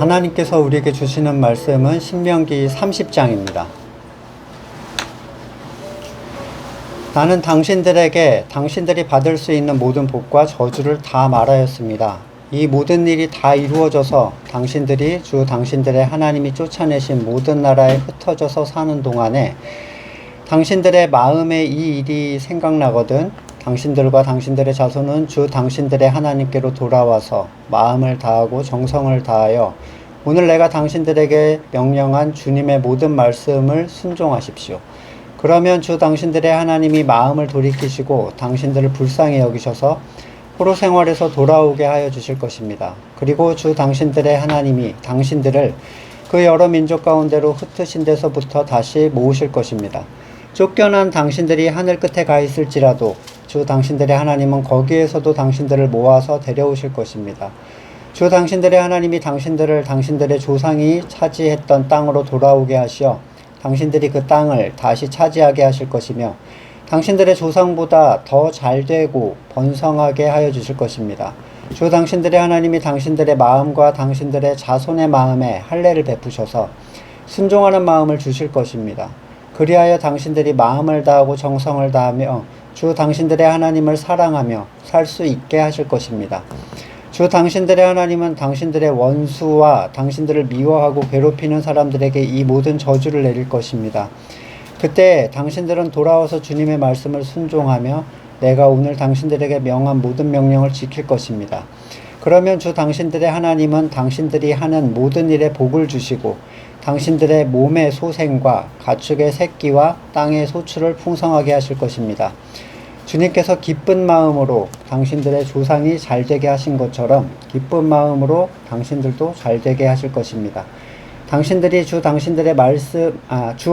하나님께서 우리에게 주시는 말씀은 신명기 30장입니다. 나는 당신들에게 당신들이 받을 수 있는 모든 복과 저주를 다 말하였습니다. 이 모든 일이 다 이루어져서 당신들이 주 당신들의 하나님이 쫓아내신 모든 나라에 흩어져서 사는 동안에 당신들의 마음에 이 일이 생각나거든 당신들과 당신들의 자손은 주 당신들의 하나님께로 돌아와서 마음을 다하고 정성을 다하여 오늘 내가 당신들에게 명령한 주님의 모든 말씀을 순종하십시오. 그러면 주 당신들의 하나님이 마음을 돌이키시고 당신들을 불쌍히 여기셔서 포로 생활에서 돌아오게 하여 주실 것입니다. 그리고 주 당신들의 하나님이 당신들을 그 여러 민족 가운데로 흩으신 데서부터 다시 모으실 것입니다. 쫓겨난 당신들이 하늘 끝에 가 있을지라도 주 당신들의 하나님은 거기에서도 당신들을 모아서 데려오실 것입니다. 주 당신들의 하나님이 당신들을 당신들의 조상이 차지했던 땅으로 돌아오게 하시어 당신들이 그 땅을 다시 차지하게 하실 것이며 당신들의 조상보다 더 잘되고 번성하게 하여 주실 것입니다. 주 당신들의 하나님이 당신들의 마음과 당신들의 자손의 마음에 할례를 베푸셔서 순종하는 마음을 주실 것입니다. 그리하여 당신들이 마음을 다하고 정성을 다하며 주 당신들의 하나님을 사랑하며 살 수 있게 하실 것입니다. 주 당신들의 하나님은 당신들의 원수와 당신들을 미워하고 괴롭히는 사람들에게 이 모든 저주를 내릴 것입니다. 그때 당신들은 돌아와서 주님의 말씀을 순종하며 내가 오늘 당신들에게 명한 모든 명령을 지킬 것입니다. 그러면 주 당신들의 하나님은 당신들이 하는 모든 일에 복을 주시고 당신들의 몸의 소생과 가축의 새끼와 땅의 소출을 풍성하게 하실 것입니다. 주님께서 기쁜 마음으로 당신들의 조상이 잘되게 하신 것처럼 기쁜 마음으로 당신들도 잘되게 하실 것입니다. 당신들이 주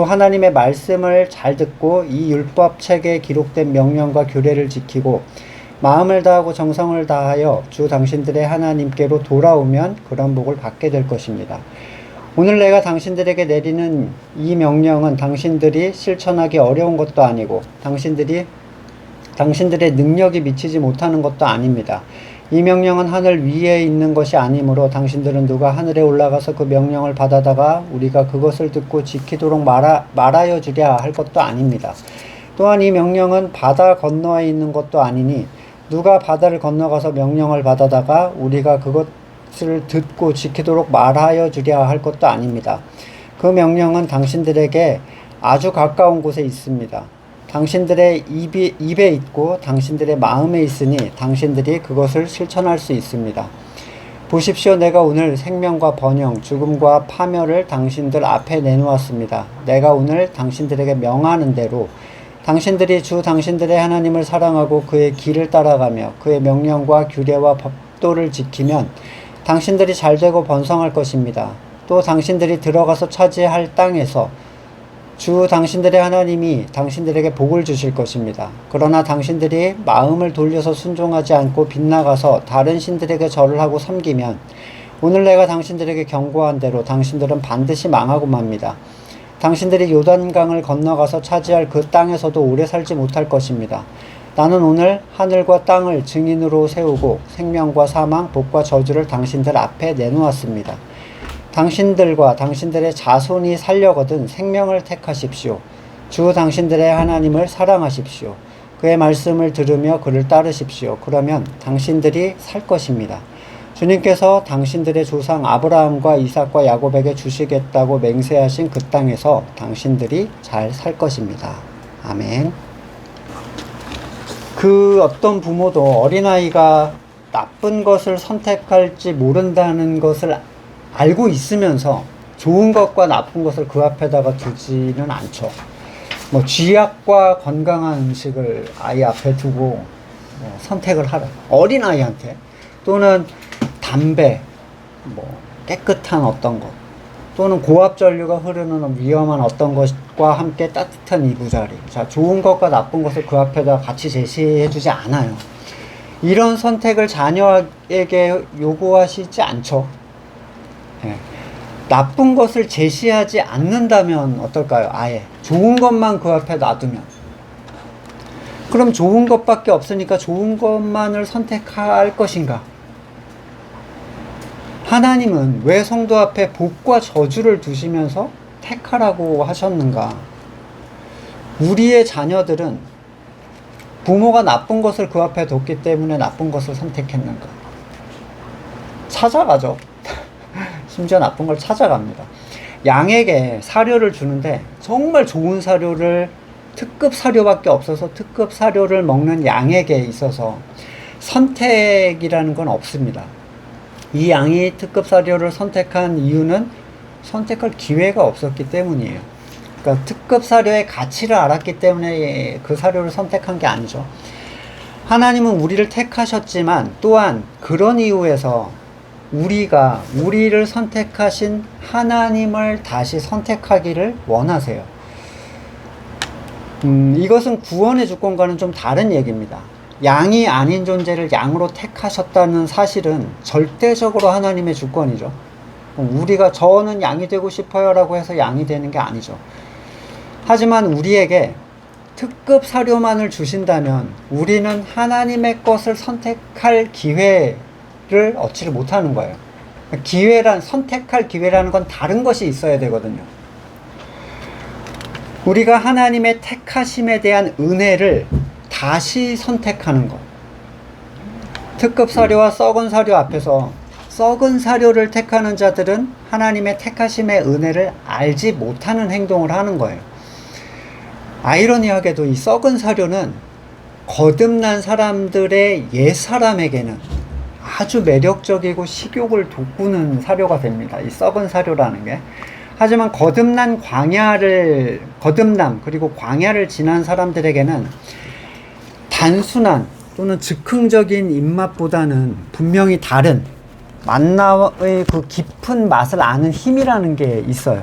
하나님의 말씀을 잘 듣고 이 율법 책에 기록된 명령과 규례를 지키고 마음을 다하고 정성을 다하여 주 당신들의 하나님께로 돌아오면 그런 복을 받게 될 것입니다. 오늘 내가 당신들에게 내리는 이 명령은 당신들이 실천하기 어려운 것도 아니고 당신들의 능력이 미치지 못하는 것도 아닙니다. 이 명령은 하늘 위에 있는 것이 아니므로 당신들은 누가 하늘에 올라가서 그 명령을 받아다가 우리가 그것을 듣고 지키도록 말하여 주랴 할 것도 아닙니다. 또한 이 명령은 바다 건너에 있는 것도 아니니 누가 바다를 건너가서 명령을 받아다가 우리가 그것을 듣고 지키도록 말하여 주랴 할 것도 아닙니다. 그 명령은 당신들에게 아주 가까운 곳에 있습니다. 당신들의 입에 있고 당신들의 마음에 있으니 당신들이 그것을 실천할 수 있습니다. 보십시오. 내가 오늘 생명과 번영, 죽음과 파멸을 당신들 앞에 내놓았습니다. 내가 오늘 당신들에게 명하는 대로 당신들이 주 당신들의 하나님을 사랑하고 그의 길을 따라가며 그의 명령과 규례와 법도를 지키면 당신들이 잘되고 번성할 것입니다. 또 당신들이 들어가서 차지할 땅에서 주 당신들의 하나님이 당신들에게 복을 주실 것입니다. 그러나 당신들이 마음을 돌려서 순종하지 않고 빗나가서 다른 신들에게 절을 하고 섬기면 오늘 내가 당신들에게 경고한 대로 당신들은 반드시 망하고 맙니다. 당신들이 요단강을 건너가서 차지할 그 땅에서도 오래 살지 못할 것입니다. 나는 오늘 하늘과 땅을 증인으로 세우고 생명과 사망, 복과 저주를 당신들 앞에 내놓았습니다. 당신들과 당신들의 자손이 살려거든 생명을 택하십시오. 주 당신들의 하나님을 사랑하십시오. 그의 말씀을 들으며 그를 따르십시오. 그러면 당신들이 살 것입니다. 주님께서 당신들의 조상 아브라함과 이삭과 야곱에게 주시겠다고 맹세하신 그 땅에서 당신들이 잘 살 것입니다. 아멘. 그 어떤 부모도 어린아이가 나쁜 것을 선택할지 모른다는 것을 알고 있으면서 좋은 것과 나쁜 것을 그 앞에다가 두지는 않죠. 쥐약과 건강한 음식을 아이 앞에 두고 선택을 하라. 어린아이한테. 또는 담배, 깨끗한 어떤 것. 또는 고압전류가 흐르는 위험한 어떤 것과 함께 따뜻한 이부자리. 자, 좋은 것과 나쁜 것을 그 앞에다 같이 제시해 주지 않아요. 이런 선택을 자녀에게 요구하시지 않죠. 네. 나쁜 것을 제시하지 않는다면 어떨까요? 아예 좋은 것만 그 앞에 놔두면 그럼 좋은 것밖에 없으니까 좋은 것만을 선택할 것인가? 하나님은 왜 성도 앞에 복과 저주를 두시면서 택하라고 하셨는가? 우리의 자녀들은 부모가 나쁜 것을 그 앞에 뒀기 때문에 나쁜 것을 선택했는가? 찾아가죠. 심지어 나쁜 걸 찾아갑니다. 양에게 사료를 주는데 정말 좋은 사료를, 특급 사료밖에 없어서 특급 사료를 먹는 양에게 있어서 선택이라는 건 없습니다. 이 양이 특급 사료를 선택한 이유는 선택할 기회가 없었기 때문이에요. 그러니까 특급 사료의 가치를 알았기 때문에 그 사료를 선택한 게 아니죠. 하나님은 우리를 택하셨지만 또한 그런 이유에서 우리를 선택하신 하나님을 다시 선택하기를 원하세요. 이것은 구원의 주권과는 좀 다른 얘기입니다. 양이 아닌 존재를 양으로 택하셨다는 사실은 절대적으로 하나님의 주권이죠. 우리가 저는 양이 되고 싶어요 라고 해서 양이 되는 게 아니죠. 하지만 우리에게 특급 사료만을 주신다면 우리는 하나님의 것을 선택할 기회를 얻지를 못하는 거예요. 선택할 기회라는 건 다른 것이 있어야 되거든요. 우리가 하나님의 택하심에 대한 은혜를 다시 선택하는 것. 특급 사료와 썩은 사료 앞에서 썩은 사료를 택하는 자들은 하나님의 택하심의 은혜를 알지 못하는 행동을 하는 거예요. 아이러니하게도 이 썩은 사료는 거듭난 사람들의 옛사람에게는 아주 매력적이고 식욕을 돋구는 사료가 됩니다. 이 썩은 사료라는 게. 하지만 거듭남 그리고 광야를 지난 사람들에게는 단순한 또는 즉흥적인 입맛보다는 분명히 다른 만나의 그 깊은 맛을 아는 힘이라는 게 있어요.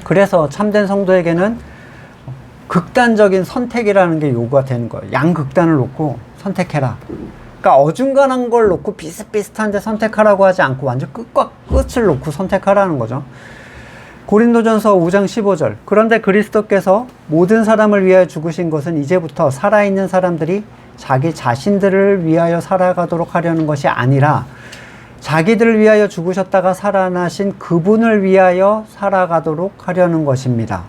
그래서 참된 성도에게는 극단적인 선택이라는 게 요구가 되는 거예요. 양극단을 놓고 선택해라. 그러니까 어중간한 걸 놓고 비슷비슷한데 선택하라고 하지 않고 완전 끝과 끝을 놓고 선택하라는 거죠. 고린도전서 5장 15절. 그런데 그리스도께서 모든 사람을 위하여 죽으신 것은 이제부터 살아있는 사람들이 자기 자신들을 위하여 살아가도록 하려는 것이 아니라 자기들을 위하여 죽으셨다가 살아나신 그분을 위하여 살아가도록 하려는 것입니다.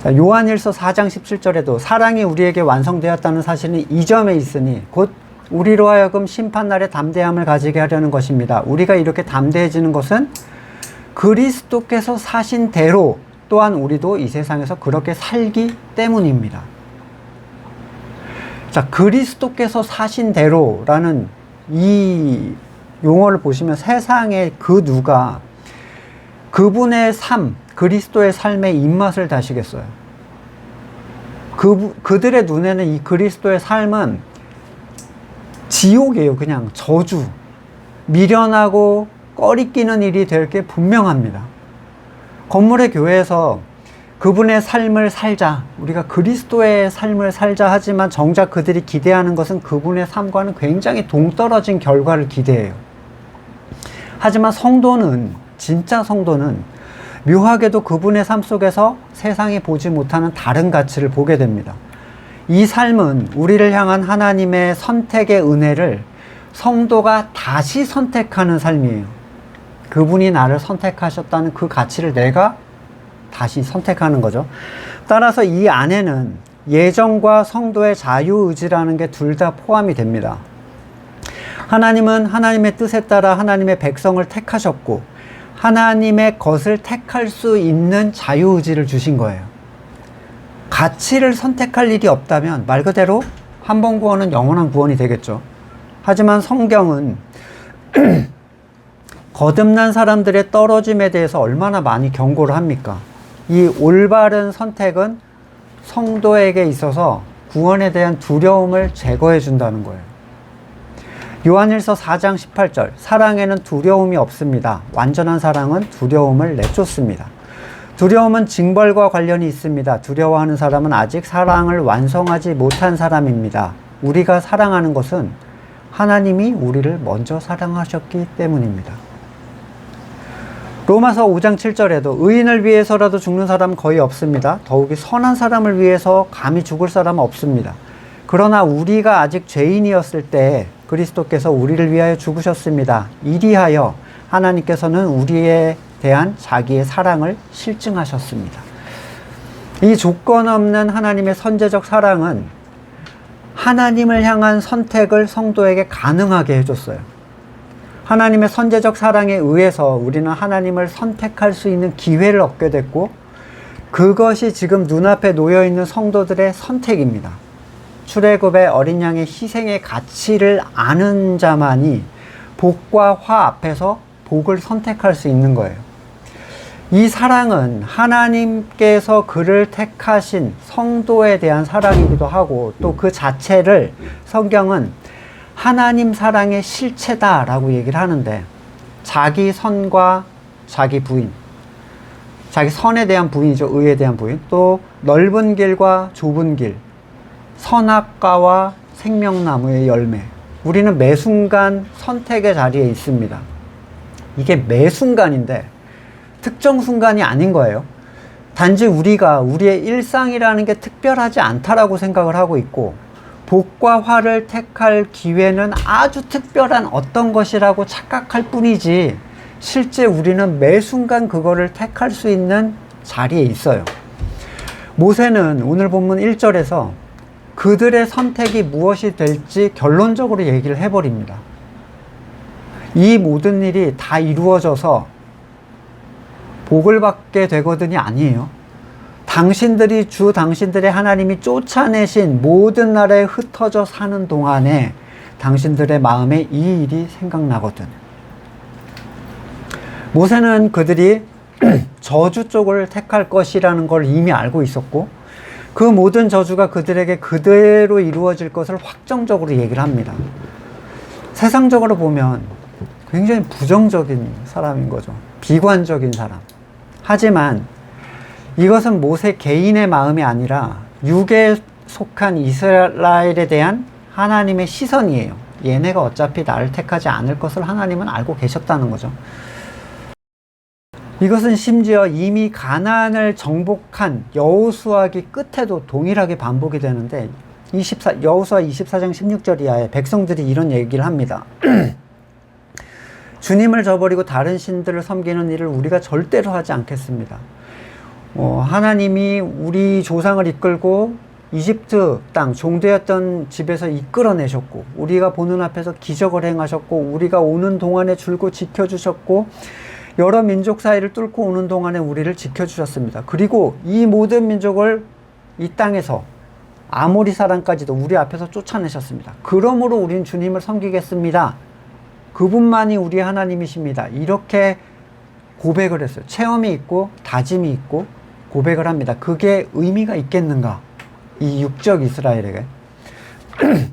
자, 요한일서 4장 17절에도 사랑이 우리에게 완성되었다는 사실은 이 점에 있으니 곧 우리로 하여금 심판날에 담대함을 가지게 하려는 것입니다. 우리가 이렇게 담대해지는 것은 그리스도께서 사신 대로 또한 우리도 이 세상에서 그렇게 살기 때문입니다. 자, 그리스도께서 사신 대로라는 이 용어를 보시면 세상에 그 누가 그분의 삶, 그리스도의 삶의 입맛을 다시겠어요? 그들의 눈에는 이 그리스도의 삶은 지옥이에요. 그냥 저주, 미련하고 꺼리끼는 일이 될 게 분명합니다. 건물의 교회에서 그분의 삶을 살자, 우리가 그리스도의 삶을 살자 하지만 정작 그들이 기대하는 것은 그분의 삶과는 굉장히 동떨어진 결과를 기대해요. 하지만 성도는, 진짜 성도는 묘하게도 그분의 삶 속에서 세상이 보지 못하는 다른 가치를 보게 됩니다. 이 삶은 우리를 향한 하나님의 선택의 은혜를 성도가 다시 선택하는 삶이에요. 그분이 나를 선택하셨다는 그 가치를 내가 다시 선택하는 거죠. 따라서 이 안에는 예정과 성도의 자유의지라는 게 둘 다 포함이 됩니다. 하나님은 하나님의 뜻에 따라 하나님의 백성을 택하셨고 하나님의 것을 택할 수 있는 자유의지를 주신 거예요. 가치를 선택할 일이 없다면 말 그대로 한 번 구원은 영원한 구원이 되겠죠. 하지만 성경은 거듭난 사람들의 떨어짐에 대해서 얼마나 많이 경고를 합니까? 이 올바른 선택은 성도에게 있어서 구원에 대한 두려움을 제거해 준다는 거예요. 요한일서 4장 18절. 사랑에는 두려움이 없습니다. 완전한 사랑은 두려움을 내쫓습니다. 두려움은 징벌과 관련이 있습니다. 두려워하는 사람은 아직 사랑을 완성하지 못한 사람입니다. 우리가 사랑하는 것은 하나님이 우리를 먼저 사랑하셨기 때문입니다. 로마서 5장 7절에도 의인을 위해서라도 죽는 사람은 거의 없습니다. 더욱이 선한 사람을 위해서 감히 죽을 사람은 없습니다. 그러나 우리가 아직 죄인이었을 때 그리스도께서 우리를 위하여 죽으셨습니다. 이리하여 하나님께서는 우리에 대한 자기의 사랑을 실증하셨습니다. 이 조건 없는 하나님의 선제적 사랑은 하나님을 향한 선택을 성도에게 가능하게 해줬어요. 하나님의 선제적 사랑에 의해서 우리는 하나님을 선택할 수 있는 기회를 얻게 됐고, 그것이 지금 눈앞에 놓여있는 성도들의 선택입니다. 출애굽의 어린 양의 희생의 가치를 아는 자만이 복과 화 앞에서 복을 선택할 수 있는 거예요. 이 사랑은 하나님께서 그를 택하신 성도에 대한 사랑이기도 하고, 또 그 자체를 성경은 하나님 사랑의 실체다라고 얘기를 하는데, 자기 선과 자기 부인, 자기 선에 대한 부인이죠. 의에 대한 부인. 또 넓은 길과 좁은 길, 선악과와 생명나무의 열매. 우리는 매 순간 선택의 자리에 있습니다. 이게 매 순간인데 특정 순간이 아닌 거예요. 단지 우리가 우리의 일상이라는 게 특별하지 않다라고 생각을 하고 있고, 복과 화를 택할 기회는 아주 특별한 어떤 것이라고 착각할 뿐이지, 실제 우리는 매 순간 그거를 택할 수 있는 자리에 있어요. 모세는 오늘 본문 1절에서 그들의 선택이 무엇이 될지 결론적으로 얘기를 해버립니다. 이 모든 일이 다 이루어져서 복을 받게 되거든이 아니에요. 당신들이 당신들의 하나님이 쫓아내신 모든 나라에 흩어져 사는 동안에 당신들의 마음에 이 일이 생각나거든. 모세는 그들이 저주 쪽을 택할 것이라는 걸 이미 알고 있었고, 그 모든 저주가 그들에게 그대로 이루어질 것을 확정적으로 얘기를 합니다. 세상적으로 보면 굉장히 부정적인 사람인 거죠. 비관적인 사람. 하지만 이것은 모세 개인의 마음이 아니라 육에 속한 이스라엘에 대한 하나님의 시선이에요. 얘네가 어차피 나를 택하지 않을 것을 하나님은 알고 계셨다는 거죠. 이것은 심지어 이미 가나안을 정복한 여호수아기 끝에도 동일하게 반복이 되는데, 여호수아 24장 16절 이하에 백성들이 이런 얘기를 합니다. 주님을 저버리고 다른 신들을 섬기는 일을 우리가 절대로 하지 않겠습니다. 하나님이 우리 조상을 이끌고 이집트 땅 종되었던 집에서 이끌어내셨고, 우리가 보는 앞에서 기적을 행하셨고, 우리가 오는 동안에 줄곧 지켜주셨고, 여러 민족 사이를 뚫고 오는 동안에 우리를 지켜주셨습니다. 그리고 이 모든 민족을 이 땅에서 아모리 사람까지도 우리 앞에서 쫓아내셨습니다. 그러므로 우린 주님을 섬기겠습니다. 그분만이 우리 하나님이십니다. 이렇게 고백을 했어요. 체험이 있고 다짐이 있고 고백을 합니다. 그게 의미가 있겠는가? 이 육적 이스라엘에게.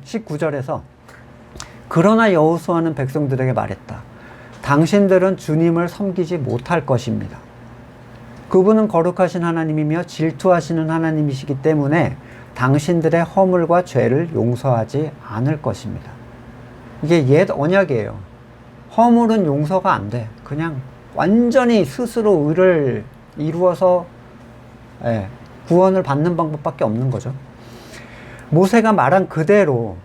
19절에서 그러나 여호수아는 백성들에게 말했다. 당신들은 주님을 섬기지 못할 것입니다. 그분은 거룩하신 하나님이며 질투하시는 하나님이시기 때문에 당신들의 허물과 죄를 용서하지 않을 것입니다. 이게 옛 언약이에요. 허물은 용서가 안 돼. 그냥 완전히 스스로 의를 이루어서 구원을 받는 방법밖에 없는 거죠. 모세가 말한 그대로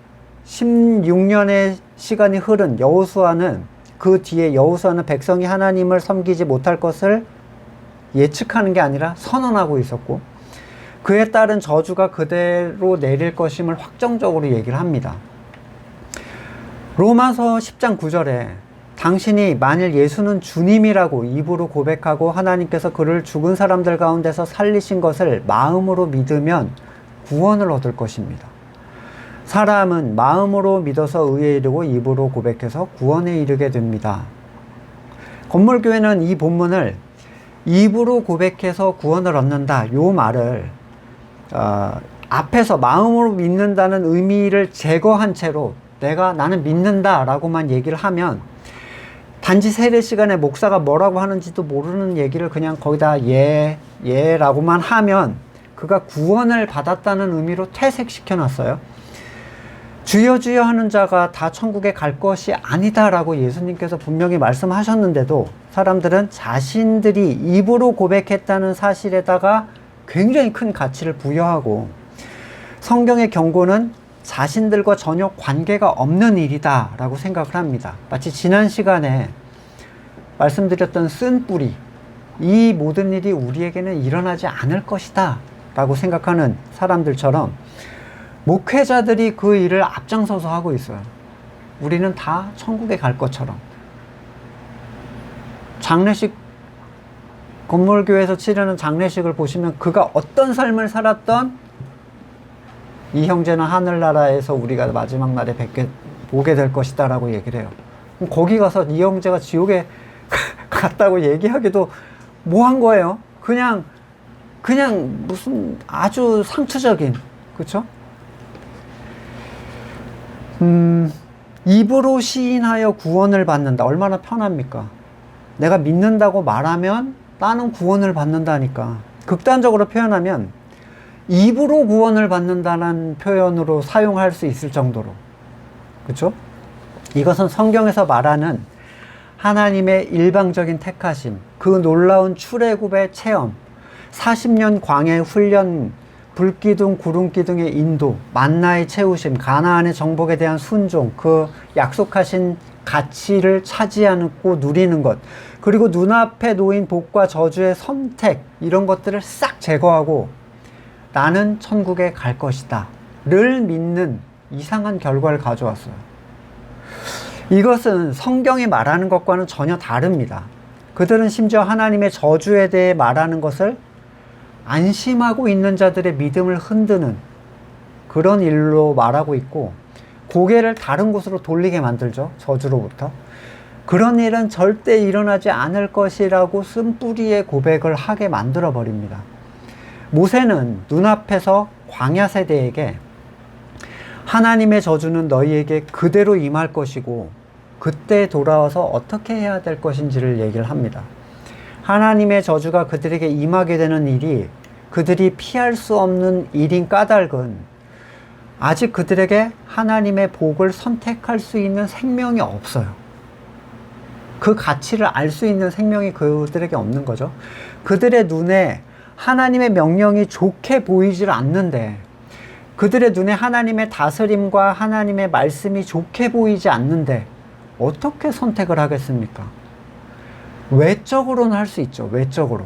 16년의 시간이 흐른 여호수아는, 그 뒤에 여호수아는 백성이 하나님을 섬기지 못할 것을 예측하는 게 아니라 선언하고 있었고, 그에 따른 저주가 그대로 내릴 것임을 확정적으로 얘기를 합니다. 로마서 10장 9절에 당신이 만일 예수는 주님이라고 입으로 고백하고 하나님께서 그를 죽은 사람들 가운데서 살리신 것을 마음으로 믿으면 구원을 얻을 것입니다. 사람은 마음으로 믿어서 의에 이르고 입으로 고백해서 구원에 이르게 됩니다. 건물교회는 이 본문을 입으로 고백해서 구원을 얻는다, 요 말을 앞에서 마음으로 믿는다는 의미를 제거한 채로 나는 믿는다 라고만 얘기를 하면, 단지 세례 시간에 목사가 뭐라고 하는지도 모르는 얘기를 그냥 거기다 라고만 하면 그가 구원을 받았다는 의미로 퇴색시켜 놨어요. 주여 주여 하는 자가 다 천국에 갈 것이 아니다 라고 예수님께서 분명히 말씀하셨는데도 사람들은 자신들이 입으로 고백했다는 사실에다가 굉장히 큰 가치를 부여하고, 성경의 경고는 자신들과 전혀 관계가 없는 일이다 라고 생각을 합니다. 마치 지난 시간에 말씀드렸던 쓴뿌리, 이 모든 일이 우리에게는 일어나지 않을 것이다 라고 생각하는 사람들처럼 목회자들이 그 일을 앞장서서 하고 있어요. 우리는 다 천국에 갈 것처럼. 장례식, 건물교회에서 치르는 장례식을 보시면 그가 어떤 삶을 살았던 이 형제는 하늘나라에서 우리가 마지막 날에 보게 될 것이다 라고 얘기를 해요. 그럼 거기 가서 이 형제가 지옥에 갔다고 얘기하기도 뭐 한 거예요? 그냥 무슨 아주 상투적인, 그쵸? 입으로 시인하여 구원을 받는다. 얼마나 편합니까? 내가 믿는다고 말하면 나는 구원을 받는다니까. 극단적으로 표현하면 입으로 구원을 받는다는 표현으로 사용할 수 있을 정도로. 그쵸? 이것은 성경에서 말하는 하나님의 일방적인 택하심, 그 놀라운 출애굽의 체험, 40년 광야 훈련, 불기둥, 구름기둥의 인도, 만나의 채우심, 가나안의 정복에 대한 순종, 그 약속하신 가치를 차지하고 누리는 것, 그리고 눈앞에 놓인 복과 저주의 선택, 이런 것들을 싹 제거하고 나는 천국에 갈 것이다 를 믿는 이상한 결과를 가져왔어요. 이것은 성경이 말하는 것과는 전혀 다릅니다. 그들은 심지어 하나님의 저주에 대해 말하는 것을 안심하고 있는 자들의 믿음을 흔드는 그런 일로 말하고 있고, 고개를 다른 곳으로 돌리게 만들죠. 저주로부터. 그런 일은 절대 일어나지 않을 것이라고 쓴뿌리의 고백을 하게 만들어 버립니다. 모세는 눈앞에서 광야 세대에게 하나님의 저주는 너희에게 그대로 임할 것이고 그때 돌아와서 어떻게 해야 될 것인지를 얘기를 합니다. 하나님의 저주가 그들에게 임하게 되는 일이 그들이 피할 수 없는 일인 까닭은 아직 그들에게 하나님의 복을 선택할 수 있는 생명이 없어요. 그 가치를 알 수 있는 생명이 그들에게 없는 거죠. 그들의 눈에 하나님의 명령이 좋게 보이질 않는데, 그들의 눈에 하나님의 다스림과 하나님의 말씀이 좋게 보이지 않는데 어떻게 선택을 하겠습니까? 외적으로는 할 수 있죠. 외적으로.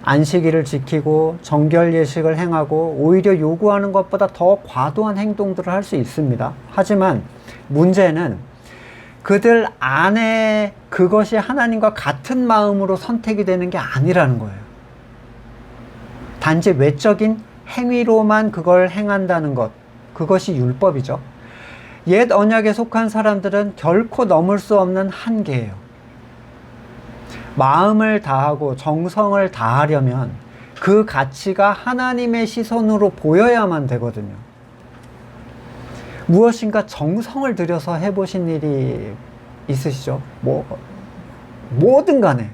안식일을 지키고 정결 예식을 행하고 오히려 요구하는 것보다 더 과도한 행동들을 할 수 있습니다. 하지만 문제는 그들 안에 그것이 하나님과 같은 마음으로 선택이 되는 게 아니라는 거예요. 단지 외적인 행위로만 그걸 행한다는 것, 그것이 율법이죠. 옛 언약에 속한 사람들은 결코 넘을 수 없는 한계예요. 마음을 다하고 정성을 다하려면 그 가치가 하나님의 시선으로 보여야만 되거든요. 무엇인가 정성을 들여서 해보신 일이 있으시죠? 뭐든 간에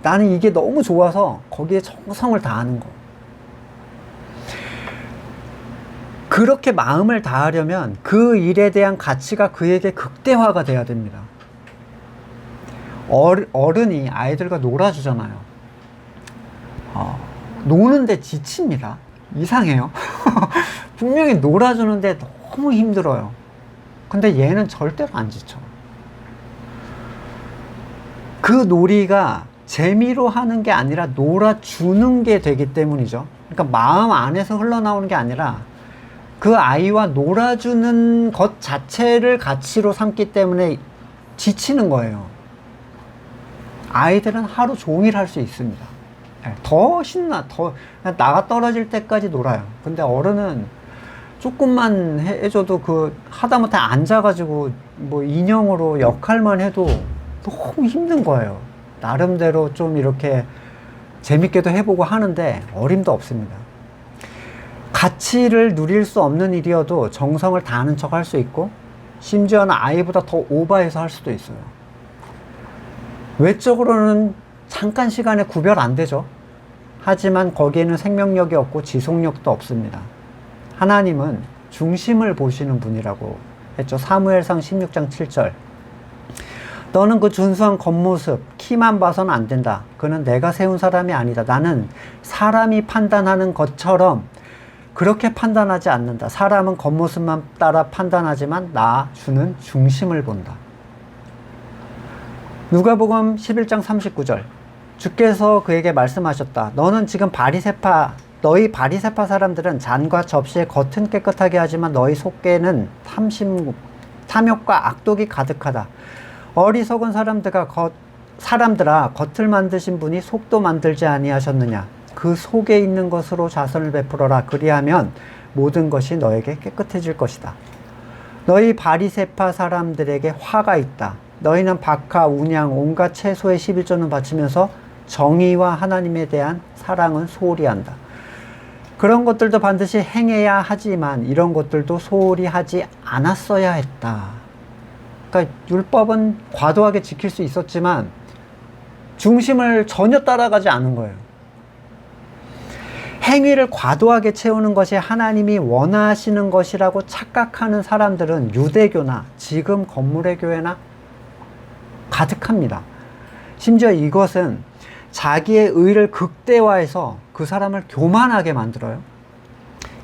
나는 이게 너무 좋아서 거기에 정성을 다하는 거. 그렇게 마음을 다하려면 그 일에 대한 가치가 그에게 극대화가 돼야 됩니다. 어른이 아이들과 놀아주잖아요. 노는데 지칩니다. 이상해요. 분명히 놀아주는데 너무 힘들어요. 근데 얘는 절대로 안 지쳐. 그 놀이가 재미로 하는 게 아니라 놀아주는 게 되기 때문이죠. 그러니까 마음 안에서 흘러나오는 게 아니라 그 아이와 놀아주는 것 자체를 가치로 삼기 때문에 지치는 거예요. 아이들은 하루 종일 할 수 있습니다. 더 더 나가 떨어질 때까지 놀아요. 근데 어른은 조금만 해줘도 하다못해 앉아가지고 인형으로 역할만 해도 너무 힘든 거예요. 나름대로 좀 이렇게 재밌게도 해보고 하는데 어림도 없습니다. 가치를 누릴 수 없는 일이어도 정성을 다하는 척 할 수 있고, 심지어는 아이보다 더 오버해서 할 수도 있어요. 외적으로는 잠깐 시간에 구별 안 되죠. 하지만 거기에는 생명력이 없고 지속력도 없습니다. 하나님은 중심을 보시는 분이라고 했죠. 사무엘상 16장 7절. 너는 그 준수한 겉모습, 키만 봐서는 안 된다. 그는 내가 세운 사람이 아니다. 나는 사람이 판단하는 것처럼 그렇게 판단하지 않는다. 사람은 겉모습만 따라 판단하지만 주는 중심을 본다. 누가복음 11장 39절. 주께서 그에게 말씀하셨다. 너는 지금 너희 바리새파 사람들은 잔과 접시의 겉은 깨끗하게 하지만 너희 속에는 탐욕과 악독이 가득하다. 어리석은 사람들아 겉을 만드신 분이 속도 만들지 아니하셨느냐. 그 속에 있는 것으로 자선을 베풀어라. 그리하면 모든 것이 너에게 깨끗해질 것이다. 너희 바리새파 사람들에게 화가 있다. 너희는 박하, 운양, 온갖 채소의 11조는 바치면서 정의와 하나님에 대한 사랑은 소홀히 한다. 그런 것들도 반드시 행해야 하지만 이런 것들도 소홀히 하지 않았어야 했다. 그러니까 율법은 과도하게 지킬 수 있었지만 중심을 전혀 따라가지 않은 거예요. 행위를 과도하게 채우는 것이 하나님이 원하시는 것이라고 착각하는 사람들은 유대교나 지금 건물의 교회나 가득합니다. 심지어 이것은 자기의 의를 극대화해서 그 사람을 교만하게 만들어요.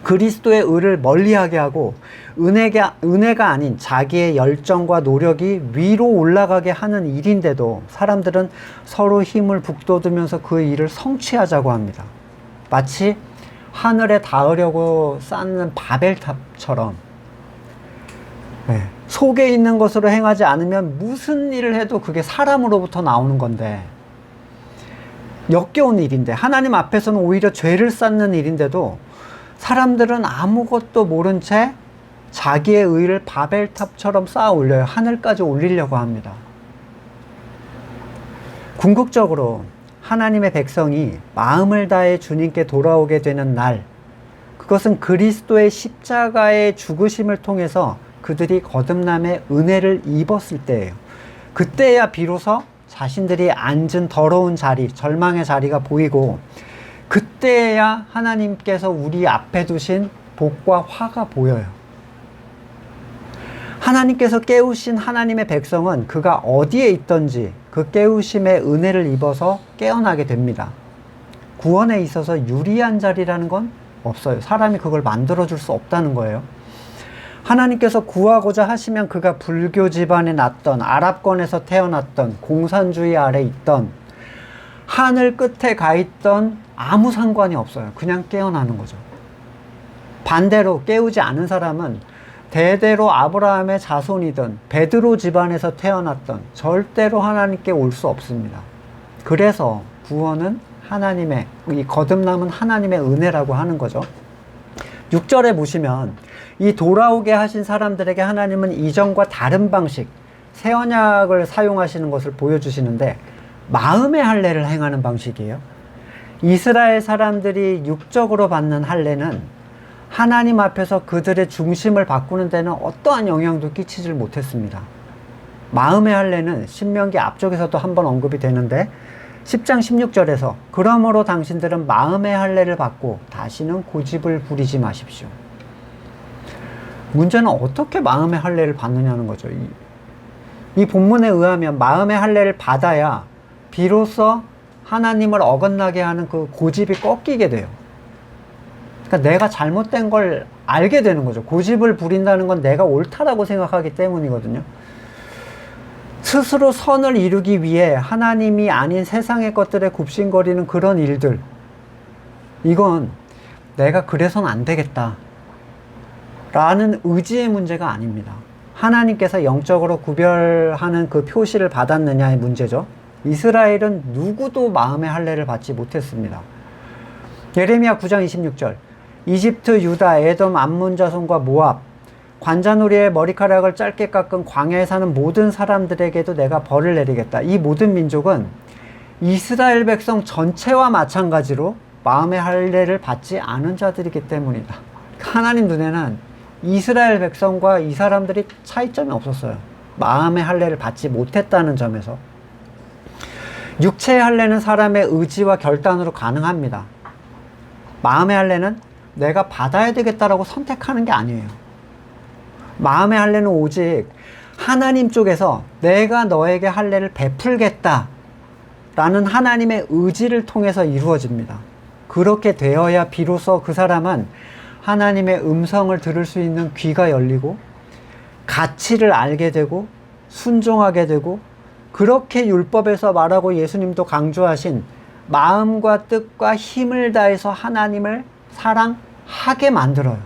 그리스도의 의를 멀리하게 하고 은혜가 아닌 자기의 열정과 노력이 위로 올라가게 하는 일인데도 사람들은 서로 힘을 북돋으면서 그 일을 성취하자고 합니다. 마치 하늘에 닿으려고 쌓는 바벨탑처럼 속에 있는 것으로 행하지 않으면 무슨 일을 해도 그게 사람으로부터 나오는 건데, 역겨운 일인데, 하나님 앞에서는 오히려 죄를 쌓는 일인데도 사람들은 아무것도 모른 채 자기의 의를 바벨탑처럼 쌓아 올려요. 하늘까지 올리려고 합니다. 궁극적으로 하나님의 백성이 마음을 다해 주님께 돌아오게 되는 날, 그것은 그리스도의 십자가의 죽으심을 통해서 그들이 거듭남의 은혜를 입었을 때예요. 그때야 비로소 자신들이 앉은 더러운 자리, 절망의 자리가 보이고, 그때야 하나님께서 우리 앞에 두신 복과 화가 보여요. 하나님께서 깨우신 하나님의 백성은 그가 어디에 있든지 그 깨우심의 은혜를 입어서 깨어나게 됩니다. 구원에 있어서 유리한 자리라는 건 없어요. 사람이 그걸 만들어줄 수 없다는 거예요. 하나님께서 구하고자 하시면 그가 불교 집안에 났던, 아랍권에서 태어났던, 공산주의 아래 있던, 하늘 끝에 가 있던 아무 상관이 없어요. 그냥 깨어나는 거죠. 반대로 깨우지 않은 사람은 대대로 아브라함의 자손이든 베드로 집안에서 태어났던 절대로 하나님께 올 수 없습니다. 그래서 구원은 이 거듭남은 하나님의 은혜라고 하는 거죠. 6절에 보시면 이 돌아오게 하신 사람들에게 하나님은 이전과 다른 방식, 새 언약을 사용하시는 것을 보여주시는데, 마음의 할례를 행하는 방식이에요. 이스라엘 사람들이 육적으로 받는 할례는 하나님 앞에서 그들의 중심을 바꾸는 데는 어떠한 영향도 끼치질 못했습니다. 마음의 할례는 신명기 앞쪽에서도 한번 언급이 되는데 10장 16절에서 그러므로 당신들은 마음의 할례를 받고 다시는 고집을 부리지 마십시오. 문제는 어떻게 마음의 할례를 받느냐는 거죠. 이 본문에 의하면 마음의 할례를 받아야 비로소 하나님을 어긋나게 하는 그 고집이 꺾이게 돼요. 그러니까 내가 잘못된 걸 알게 되는 거죠. 고집을 부린다는 건 내가 옳다라고 생각하기 때문이거든요. 스스로 선을 이루기 위해 하나님이 아닌 세상의 것들에 굽신거리는 그런 일들, 이건 내가 그래서는 안 되겠다 라는 의지의 문제가 아닙니다. 하나님께서 영적으로 구별하는 그 표시를 받았느냐의 문제죠. 이스라엘은 누구도 마음의 할례를 받지 못했습니다. 예레미야 9장 26절, 이집트, 유다, 에돔, 암몬 자손과 모압, 관자놀이의 머리카락을 짧게 깎은 광야에 사는 모든 사람들에게도 내가 벌을 내리겠다. 이 모든 민족은 이스라엘 백성 전체와 마찬가지로 마음의 할례를 받지 않은 자들이기 때문이다. 하나님 눈에는 이스라엘 백성과 이 사람들이 차이점이 없었어요. 마음의 할례를 받지 못했다는 점에서. 육체의 할례는 사람의 의지와 결단으로 가능합니다. 마음의 할례는 내가 받아야 되겠다라고 선택하는 게 아니에요. 마음의 할례는 오직 하나님 쪽에서 내가 너에게 할례를 베풀겠다 라는 하나님의 의지를 통해서 이루어집니다. 그렇게 되어야 비로소 그 사람은 하나님의 음성을 들을 수 있는 귀가 열리고 가치를 알게 되고 순종하게 되고, 그렇게 율법에서 말하고 예수님도 강조하신 마음과 뜻과 힘을 다해서 하나님을 사랑하게 만들어요.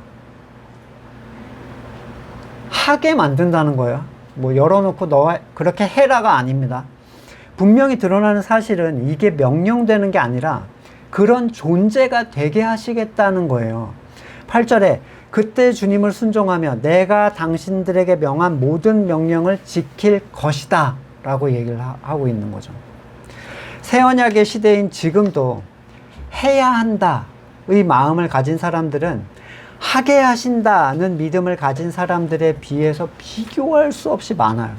하게 만든다는 거예요. 뭐 열어놓고 너 그렇게 해라가 아닙니다. 분명히 드러나는 사실은 이게 명령되는 게 아니라 그런 존재가 되게 하시겠다는 거예요. 8절에 그때 주님을 순종하며 내가 당신들에게 명한 모든 명령을 지킬 것이다 라고 얘기를 하고 있는 거죠. 새언약의 시대인 지금도 해야 한다의 마음을 가진 사람들은 하게 하신다는 믿음을 가진 사람들에 비해서 비교할 수 없이 많아요.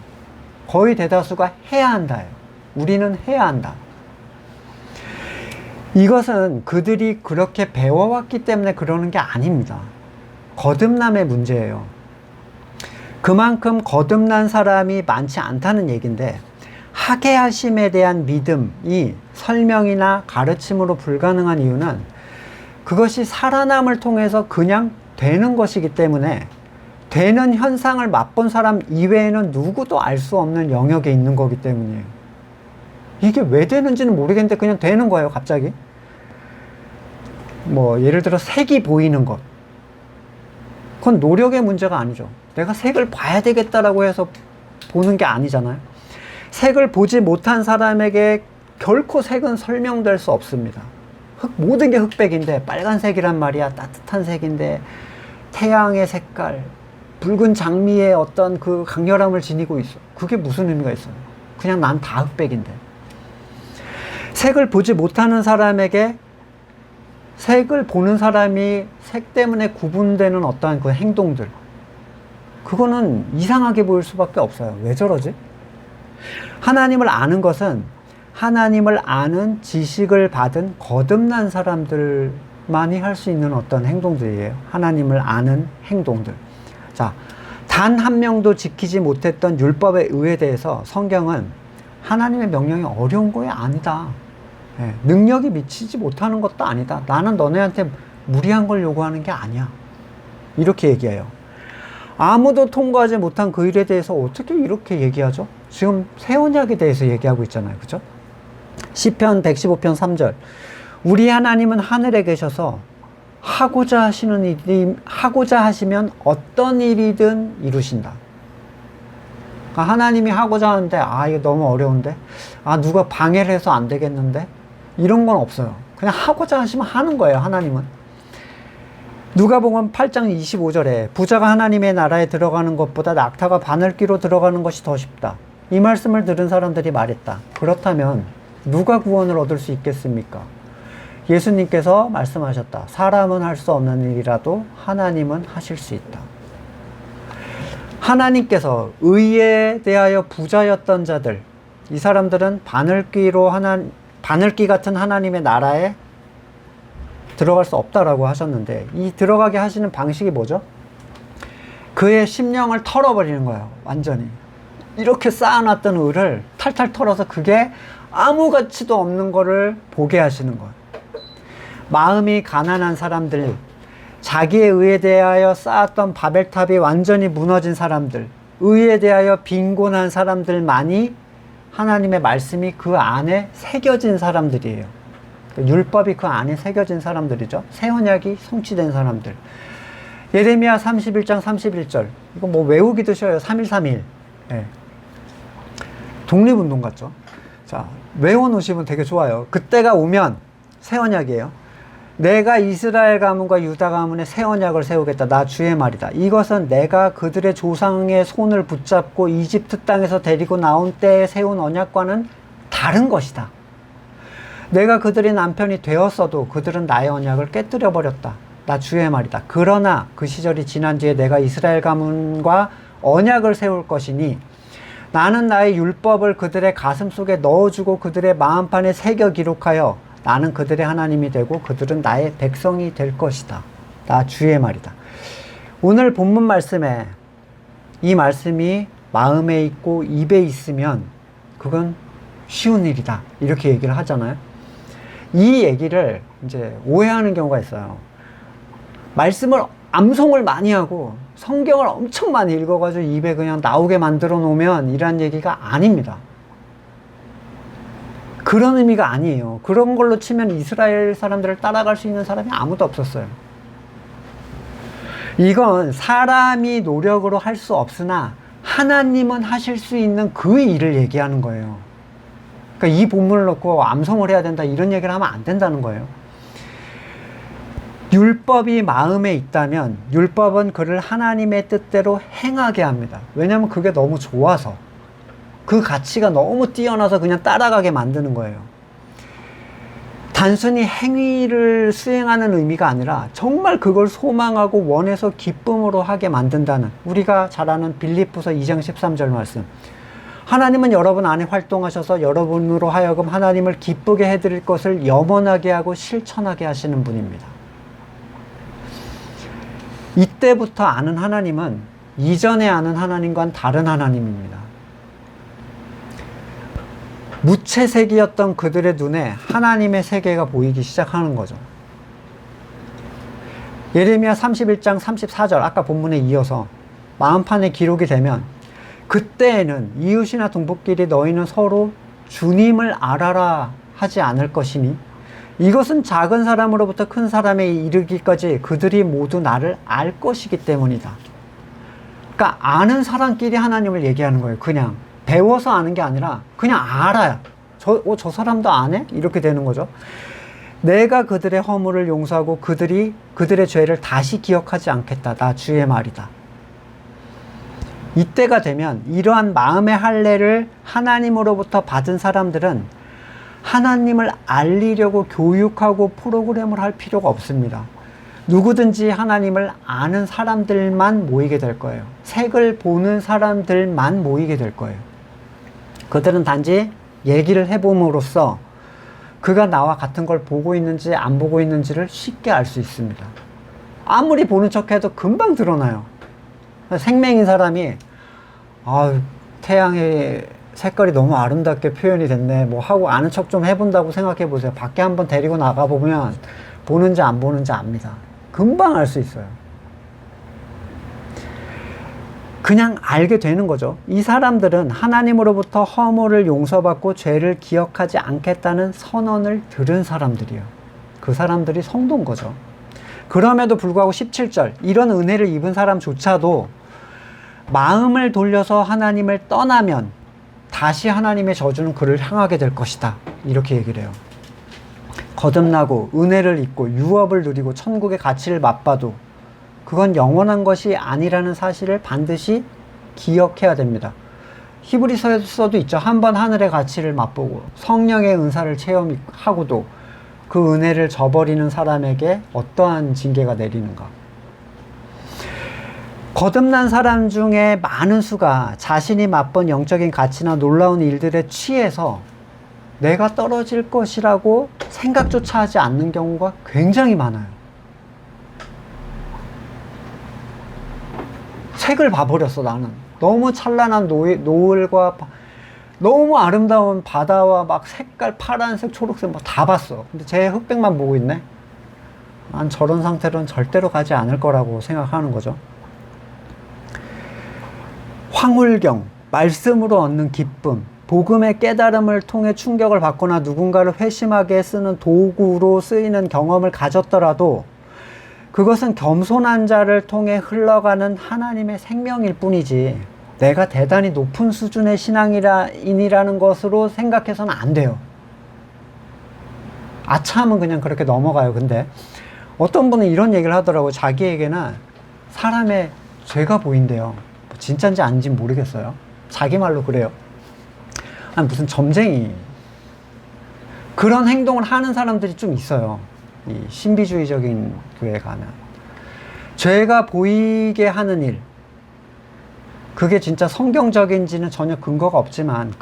거의 대다수가 해야 한다예요. 우리는 해야 한다. 이것은 그들이 그렇게 배워왔기 때문에 그러는 게 아닙니다. 거듭남의 문제예요. 그만큼 거듭난 사람이 많지 않다는 얘기인데, 하게 하심에 대한 믿음이 설명이나 가르침으로 불가능한 이유는 그것이 살아남을 통해서 그냥 되는 것이기 때문에, 되는 현상을 맛본 사람 이외에는 누구도 알 수 없는 영역에 있는 거기 때문이에요. 이게 왜 되는지는 모르겠는데 그냥 되는 거예요, 갑자기. 뭐 예를 들어 색이 보이는 것, 그건 노력의 문제가 아니죠. 내가 색을 봐야 되겠다라고 해서 보는 게 아니잖아요. 색을 보지 못한 사람에게 결코 색은 설명될 수 없습니다. 모든 게 흑백인데 빨간색이란 말이야. 따뜻한 색인데 태양의 색깔, 붉은 장미의 어떤 그 강렬함을 지니고 있어. 그게 무슨 의미가 있어요? 그냥 난 다 흑백인데. 색을 보지 못하는 사람에게 색을 보는 사람이 색 때문에 구분되는 어떠한 그 행동들, 그거는 이상하게 보일 수밖에 없어요. 왜 저러지? 하나님을 아는 것은 하나님을 아는 지식을 받은 거듭난 사람들만이 할 수 있는 어떤 행동들이에요. 하나님을 아는 행동들. 자, 단 한 명도 지키지 못했던 율법의 의에 대해서 성경은 하나님의 명령이 어려운 거야 아니다. 예, 능력이 미치지 못하는 것도 아니다. 나는 너네한테 무리한 걸 요구하는 게 아니야. 이렇게 얘기해요. 아무도 통과하지 못한 그 일에 대해서 어떻게 이렇게 얘기하죠? 지금 새 언약에 대해서 얘기하고 있잖아요. 그죠? 시편 115편 3절. 우리 하나님은 하늘에 계셔서 하고자 하시면 어떤 일이든 이루신다. 그러니까 하나님이 하고자 하는데, 이거 너무 어려운데? 누가 방해를 해서 안 되겠는데? 이런 건 없어요. 그냥 하고자 하시면 하는 거예요, 하나님은. 누가복음 8장 25절에 부자가 하나님의 나라에 들어가는 것보다 낙타가 바늘귀로 들어가는 것이 더 쉽다. 이 말씀을 들은 사람들이 말했다. 그렇다면 누가 구원을 얻을 수 있겠습니까? 예수님께서 말씀하셨다. 사람은 할 수 없는 일이라도 하나님은 하실 수 있다. 하나님께서 의에 대하여 부자였던 자들, 이 사람들은 바늘귀 같은 하나님의 나라에 들어갈 수 없다라고 하셨는데, 이 들어가게 하시는 방식이 뭐죠? 그의 심령을 털어버리는 거예요. 완전히. 이렇게 쌓아놨던 의를 탈탈 털어서 그게 아무 가치도 없는 거를 보게 하시는 거예요. 마음이 가난한 사람들, 자기의 의에 대하여 쌓았던 바벨탑이 완전히 무너진 사람들, 의에 대하여 빈곤한 사람들만이 하나님의 말씀이 그 안에 새겨진 사람들이에요. 율법이 그 안에 새겨진 사람들이죠. 새 언약이 성취된 사람들. 예레미야 31장 31절. 이거 뭐 외우기도 쉬워요. 3.1.3.1. 예. 독립운동 같죠. 자, 외워놓으시면 되게 좋아요. 그때가 오면 새 언약이에요. 내가 이스라엘 가문과 유다 가문에 새 언약을 세우겠다. 나 주의 말이다. 이것은 내가 그들의 조상의 손을 붙잡고 이집트 땅에서 데리고 나온 때에 세운 언약과는 다른 것이다. 내가 그들의 남편이 되었어도 그들은 나의 언약을 깨뜨려 버렸다. 나 주의 말이다. 그러나 그 시절이 지난 뒤에 내가 이스라엘 가문과 언약을 세울 것이니 나는 나의 율법을 그들의 가슴 속에 넣어주고 그들의 마음판에 새겨 기록하여 나는 그들의 하나님이 되고 그들은 나의 백성이 될 것이다. 나 주의 말이다. 오늘 본문 말씀에 이 말씀이 마음에 있고 입에 있으면 그건 쉬운 일이다. 이렇게 얘기를 하잖아요. 이 얘기를 이제 오해하는 경우가 있어요. 말씀을 암송을 많이 하고 성경을 엄청 많이 읽어가지고 입에 그냥 나오게 만들어 놓으면 이란 얘기가 아닙니다. 그런 의미가 아니에요. 그런 걸로 치면 이스라엘 사람들을 따라갈 수 있는 사람이 아무도 없었어요. 이건 사람이 노력으로 할 수 없으나 하나님은 하실 수 있는 그 일을 얘기하는 거예요. 그러니까 이 본문을 놓고 암송을 해야 된다 이런 얘기를 하면 안 된다는 거예요. 율법이 마음에 있다면 율법은 그를 하나님의 뜻대로 행하게 합니다. 왜냐하면 그게 너무 좋아서, 그 가치가 너무 뛰어나서 그냥 따라가게 만드는 거예요. 단순히 행위를 수행하는 의미가 아니라 정말 그걸 소망하고 원해서 기쁨으로 하게 만든다는, 우리가 잘 아는 빌립보서 2장 13절 말씀. 하나님은 여러분 안에 활동하셔서 여러분으로 하여금 하나님을 기쁘게 해드릴 것을 염원하게 하고 실천하게 하시는 분입니다. 이때부터 아는 하나님은 이전에 아는 하나님과는 다른 하나님입니다. 무채색이었던 그들의 눈에 하나님의 세계가 보이기 시작하는 거죠. 예레미야 31장 34절, 아까 본문에 이어서 마음판에 기록이 되면, 그때에는 이웃이나 동북끼리 너희는 서로 주님을 알아라 하지 않을 것이니 이것은 작은 사람으로부터 큰 사람에 이르기까지 그들이 모두 나를 알 것이기 때문이다. 그러니까 아는 사람끼리 하나님을 얘기하는 거예요. 그냥 배워서 아는 게 아니라 그냥 알아요. 저 사람도 아네? 이렇게 되는 거죠. 내가 그들의 허물을 용서하고 그들의 죄를 다시 기억하지 않겠다. 나 주의 말이다. 이때가 되면 이러한 마음의 할례를 하나님으로부터 받은 사람들은 하나님을 알리려고 교육하고 프로그램을 할 필요가 없습니다. 누구든지 하나님을 아는 사람들만 모이게 될 거예요. 색을 보는 사람들만 모이게 될 거예요. 그들은 단지 얘기를 해봄으로써 그가 나와 같은 걸 보고 있는지 안 보고 있는지를 쉽게 알 수 있습니다. 아무리 보는 척해도 금방 드러나요. 생명인 사람이 태양의 색깔이 너무 아름답게 표현이 됐네 뭐 하고 아는 척 좀 해본다고 생각해 보세요. 밖에 한번 데리고 나가보면 보는지 안 보는지 압니다. 금방 알 수 있어요. 그냥 알게 되는 거죠. 이 사람들은 하나님으로부터 허물을 용서받고 죄를 기억하지 않겠다는 선언을 들은 사람들이에요. 그 사람들이 성도인 거죠. 그럼에도 불구하고 17절, 이런 은혜를 입은 사람조차도 마음을 돌려서 하나님을 떠나면 다시 하나님의 저주는 그를 향하게 될 것이다. 이렇게 얘기를 해요. 거듭나고 은혜를 입고 유업을 누리고 천국의 가치를 맛봐도 그건 영원한 것이 아니라는 사실을 반드시 기억해야 됩니다. 히브리서에서도 있죠. 한번 하늘의 가치를 맛보고 성령의 은사를 체험하고도 그 은혜를 저버리는 사람에게 어떠한 징계가 내리는가. 거듭난 사람 중에 많은 수가 자신이 맛본 영적인 가치나 놀라운 일들에 취해서 내가 떨어질 것이라고 생각조차 하지 않는 경우가 굉장히 많아요. 색을 봐버렸어. 나는 너무 찬란한 노을과 너무 아름다운 바다와 막 색깔 파란색 초록색 막 다 봤어. 근데 제 흑백만 보고 있네. 난 저런 상태로는 절대로 가지 않을 거라고 생각하는 거죠. 황홀경, 말씀으로 얻는 기쁨, 복음의 깨달음을 통해 충격을 받거나 누군가를 회심하게 쓰는 도구로 쓰이는 경험을 가졌더라도 그것은 겸손한 자를 통해 흘러가는 하나님의 생명일 뿐이지 내가 대단히 높은 수준의 신앙인이라는 것으로 생각해서는 안 돼요. 아차하면 그냥 그렇게 넘어가요. 근데 어떤 분은 이런 얘기를 하더라고요. 자기에게는 사람의 죄가 보인대요. 진짜인지 아닌지 모르겠어요. 자기 말로 그래요. 아니, 무슨 점쟁이 그런 행동을 하는 사람들이 좀 있어요. 이 신비주의적인 교회에 가면 죄가 보이게 하는 일, 그게 진짜 성경적인지는 전혀 근거가 없지만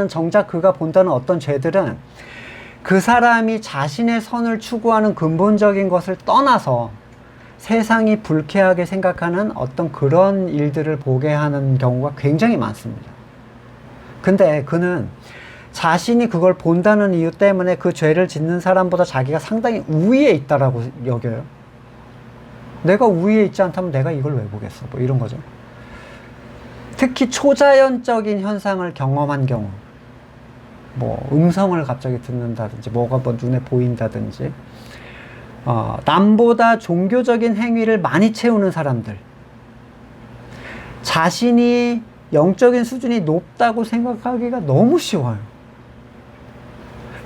정작 그가 본다는 어떤 죄들은 그 사람이 자신의 선을 추구하는 근본적인 것을 떠나서 세상이 불쾌하게 생각하는 어떤 그런 일들을 보게 하는 경우가 굉장히 많습니다. 근데 그는 자신이 그걸 본다는 이유 때문에 그 죄를 짓는 사람보다 자기가 상당히 우위에 있다라고 여겨요. 내가 우위에 있지 않다면 내가 이걸 왜 보겠어? 뭐 이런 거죠. 특히 초자연적인 현상을 경험한 경우, 뭐 음성을 갑자기 듣는다든지 뭐가 뭐 눈에 보인다든지, 남보다 종교적인 행위를 많이 채우는 사람들, 자신이 영적인 수준이 높다고 생각하기가 너무 쉬워요.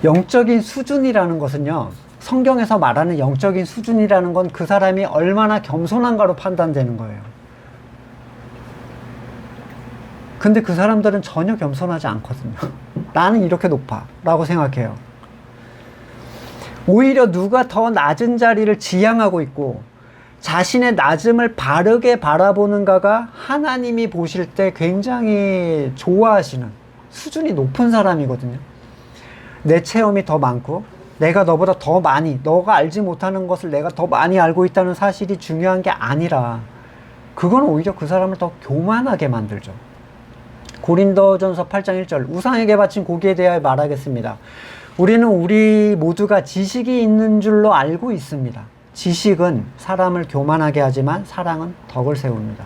영적인 수준이라는 것은요, 성경에서 말하는 영적인 수준이라는 건 그 사람이 얼마나 겸손한가로 판단되는 거예요. 근데 그 사람들은 전혀 겸손하지 않거든요. 나는 이렇게 높아 라고 생각해요. 오히려 누가 더 낮은 자리를 지향하고 있고 자신의 낮음을 바르게 바라보는가가 하나님이 보실 때 굉장히 좋아하시는 수준이 높은 사람이거든요. 내 체험이 더 많고 내가 너보다 더 많이, 너가 알지 못하는 것을 내가 더 많이 알고 있다는 사실이 중요한 게 아니라 그건 오히려 그 사람을 더 교만하게 만들죠. 고린도전서 8장 1절, 우상에게 바친 고기에 대하여 말하겠습니다. 우리는 우리 모두가 지식이 있는 줄로 알고 있습니다. 지식은 사람을 교만하게 하지만 사랑은 덕을 세웁니다.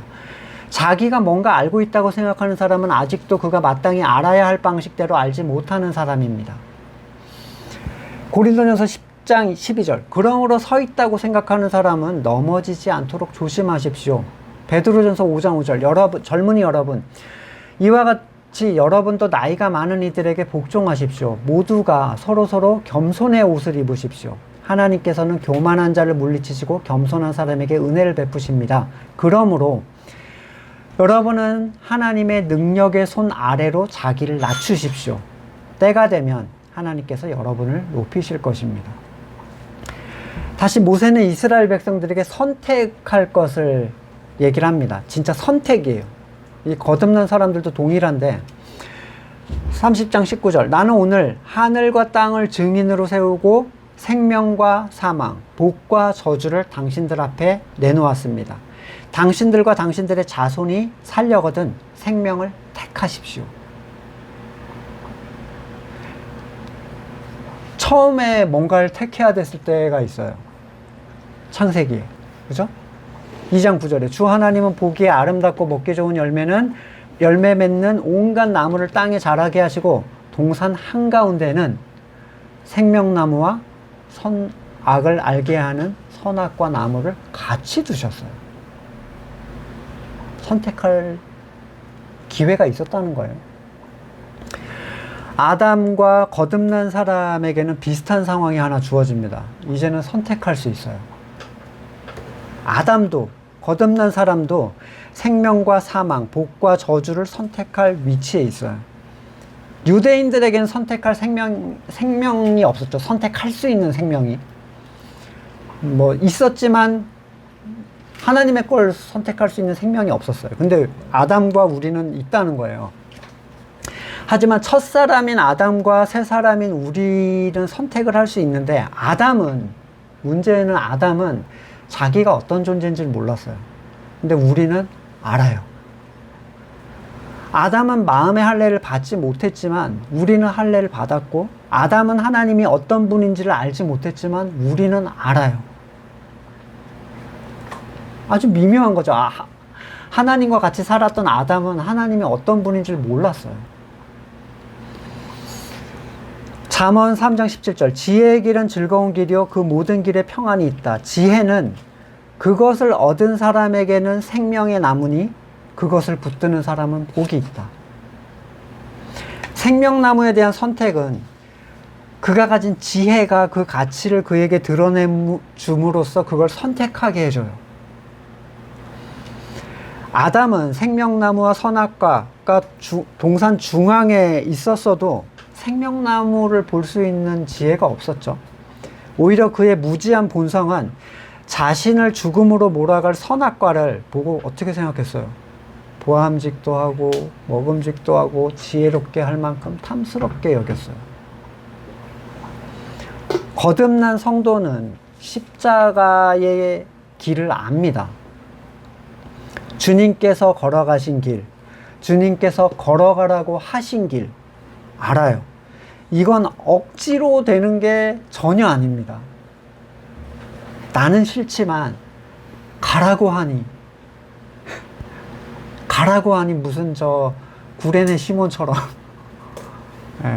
자기가 뭔가 알고 있다고 생각하는 사람은 아직도 그가 마땅히 알아야 할 방식대로 알지 못하는 사람입니다. 고린도전서 10장 12절, 그러므로 서 있다고 생각하는 사람은 넘어지지 않도록 조심하십시오. 베드로전서 5장 5절, 여러분, 젊은이 여러분, 이와 같이 여러분도 나이가 많은 이들에게 복종하십시오. 모두가 서로서로 겸손의 옷을 입으십시오. 하나님께서는 교만한 자를 물리치시고 겸손한 사람에게 은혜를 베푸십니다. 그러므로 여러분은 하나님의 능력의 손 아래로 자기를 낮추십시오. 때가 되면 하나님께서 여러분을 높이실 것입니다. 다시 모세는 이스라엘 백성들에게 선택할 것을 얘기를 합니다. 진짜 선택이에요. 이 거듭난 사람들도 동일한데 30장 19절, 나는 오늘 하늘과 땅을 증인으로 세우고 생명과 사망, 복과 저주를 당신들 앞에 내놓았습니다. 당신들과 당신들의 자손이 살려거든 생명을 택하십시오. 처음에 뭔가를 택해야 됐을 때가 있어요. 창세기에. 그죠? 2장 9절에 주 하나님은 보기에 아름답고 먹기 좋은 열매 맺는 온갖 나무를 땅에 자라게 하시고 동산 한가운데는 생명나무와 선악을 알게 하는 선악과 나무를 같이 두셨어요. 선택할 기회가 있었다는 거예요. 아담과 거듭난 사람에게는 비슷한 상황이 하나 주어집니다. 이제는 선택할 수 있어요. 아담도, 거듭난 사람도 생명과 사망, 복과 저주를 선택할 위치에 있어요. 유대인들에게는 선택할 생명이 없었죠. 선택할 수 있는 생명이. 뭐, 있었지만, 하나님의 걸 선택할 수 있는 생명이 없었어요. 근데 아담과 우리는 있다는 거예요. 하지만 첫사람인 아담과 새사람인 우리는 선택을 할 수 있는데, 문제는 아담은 자기가 어떤 존재인지를 몰랐어요. 근데 우리는 알아요. 아담은 마음의 할례를 받지 못했지만 우리는 할례를 받았고, 아담은 하나님이 어떤 분인지를 알지 못했지만 우리는 알아요. 아주 미묘한 거죠. 하나님과 같이 살았던 아담은 하나님이 어떤 분인지를 몰랐어요. 잠언 3장 17절, 지혜의 길은 즐거운 길이요 그 모든 길에 평안이 있다. 지혜는 그것을 얻은 사람에게는 생명의 나무니 그것을 붙드는 사람은 복이 있다. 생명나무에 대한 선택은 그가 가진 지혜가 그 가치를 그에게 드러내줌으로써 그걸 선택하게 해줘요. 아담은 생명나무와 선악과가 동산 중앙에 있었어도 생명나무를 볼 수 있는 지혜가 없었죠. 오히려 그의 무지한 본성은 자신을 죽음으로 몰아갈 선악과를 보고 어떻게 생각했어요? 보암직도 하고 먹음직도 하고 지혜롭게 할 만큼 탐스럽게 여겼어요. 거듭난 성도는 십자가의 길을 압니다. 주님께서 걸어가신 길, 주님께서 걸어가라고 하신 길 알아요. 이건 억지로 되는 게 전혀 아닙니다. 나는 싫지만 가라고 하니 무슨 저 구레네 시몬처럼